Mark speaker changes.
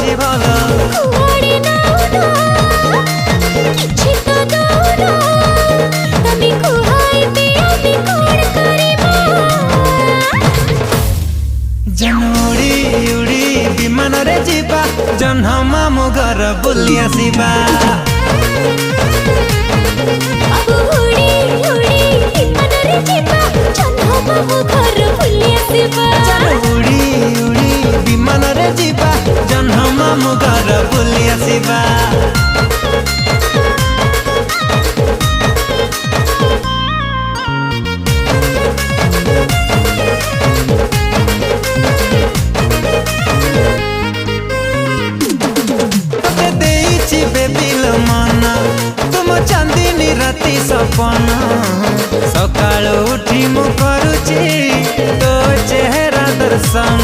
Speaker 1: ଅଛି ଭଲ
Speaker 2: କୁଆଡ଼େ ନାଉନ କିଛି ତ ଦଉନ ତମେ କୁହାଇବେ ଆମେ କଣ କରିବା
Speaker 1: ଉଡ଼ି ଉଡ଼ି ବିମାନରେ ଯିବା ଜହ୍ନ ମାମୁଁ ଘର ବୁଲି ଆସିବା
Speaker 2: ବାବୁ ଉଡ଼ି ଉଡ଼ି ବିମାନରେ ଯିବା ଜହ୍ନ ମାମୁଁ ଘର ବୁଲି ଆସିବା
Speaker 1: ଉଡ଼ି ଉଡ଼ି ବିମାନରେ ଯିବା ଜହ୍ନ ମାମୁଁ ଘର ବୁଲି ଆସିବା चांदनी राति सपन सकाल उठी मु करुची तो चेहरा दर्शन